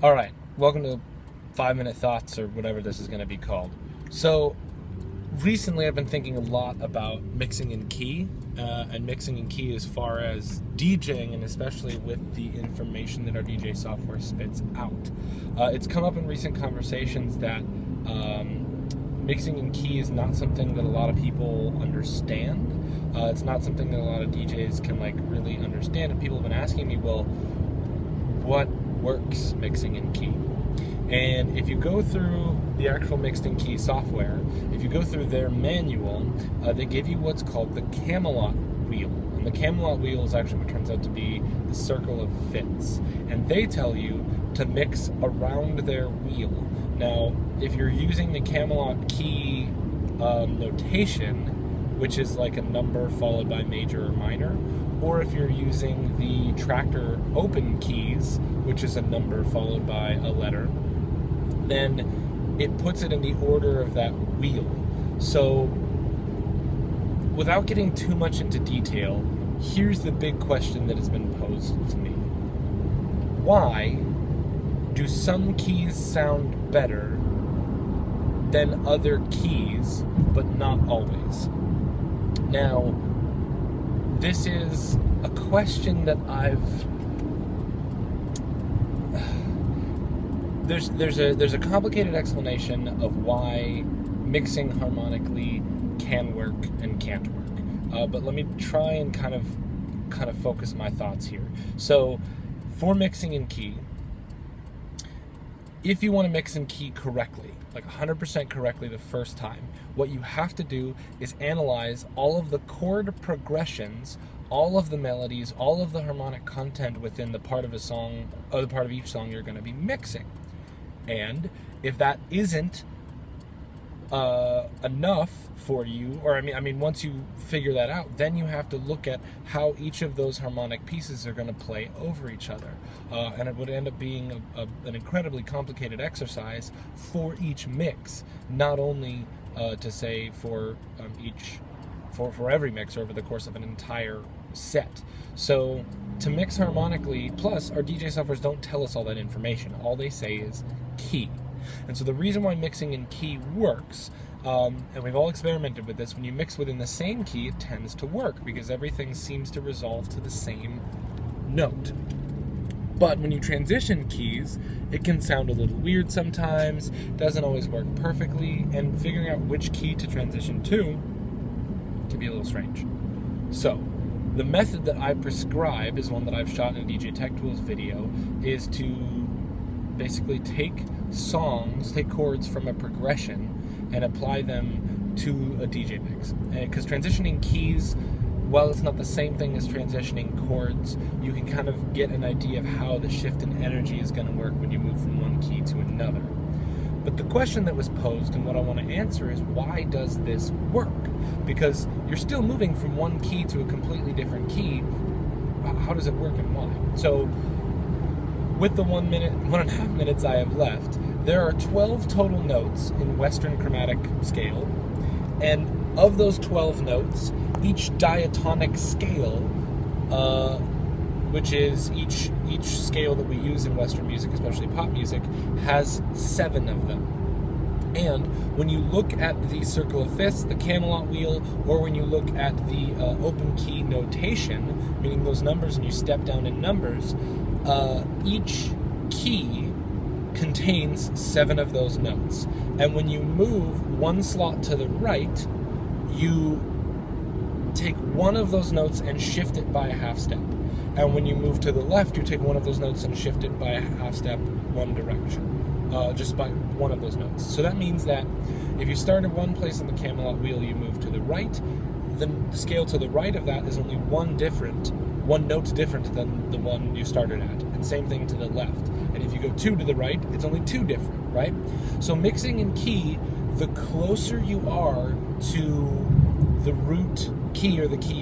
All right, welcome to 5-Minute Thoughts, or whatever this is going to be called. So, recently I've been thinking a lot about mixing in key, and mixing in key as far as DJing, and especially with the information that our DJ software spits out. It's come up in recent conversations that mixing in key is not something that a lot of people understand. It's not something that a lot of DJs can really understand, and people have been asking me, well, what works mixing in key? And if you go through the actual mixed in key software, if you go through their manual, they give you what's called the Camelot wheel. And the Camelot wheel is actually what turns out to be the circle of fifths. And they tell you to mix around their wheel. Now, if you're using the Camelot key notation, which is like a number followed by major or minor, or if you're using the Tractor open keys, which is a number followed by a letter, then it puts it in the order of that wheel. So, without getting too much into detail, here's the big question that has been posed to me. Why do some keys sound better than other keys, but not always? Now, this is a question that there's a complicated explanation of why mixing harmonically can work and can't work. But let me try and kind of focus my thoughts here. So, for mixing in key, if you want to mix in key correctly, like 100% correctly the first time, what you have to do is analyze all of the chord progressions, all of the melodies, all of the harmonic content within the part of a song, or the part of each song you're going to be mixing. And if that isn't enough for you, or I mean, once you figure that out, then you have to look at how each of those harmonic pieces are going to play over each other, and it would end up being an incredibly complicated exercise for each mix, not only to say for every mix over the course of an entire set. So to mix harmonically, plus our DJ softwares don't tell us all that information. All they say is key. And so the reason why mixing in key works, and we've all experimented with this, when you mix within the same key, it tends to work because everything seems to resolve to the same note. But when you transition keys, it can sound a little weird sometimes, doesn't always work perfectly, and figuring out which key to transition to can be a little strange. So, the method that I prescribe is one that I've shot in a DJ Tech Tools video, is to basically take chords from a progression and apply them to a DJ mix. Because transitioning keys, while it's not the same thing as transitioning chords, you can kind of get an idea of how the shift in energy is going to work when you move from one key to another. But the question that was posed, and what I want to answer, is why does this work? Because you're still moving from one key to a completely different key. How does it work and why? So, with the 1.5 minutes I have left, there are 12 total notes in Western chromatic scale, and of those 12 notes, each diatonic scale, which is each scale that we use in Western music, especially pop music, has 7 of them. And when you look at the circle of fifths, the Camelot wheel, or when you look at the open key notation, meaning those numbers and you step down in numbers, each key contains 7 of those notes. And when you move one slot to the right, you take one of those notes and shift it by a half step. And when you move to the left, you take one of those notes and shift it by a half step one direction, just by one of those notes. So that means that if you start in one place on the Camelot wheel, you move to the right, then the scale to the right of that is only one note different than the one you started at, and same thing to the left. And if you go 2 to the right, it's only 2 different, right? So mixing in key, the closer you are to the root key, or the key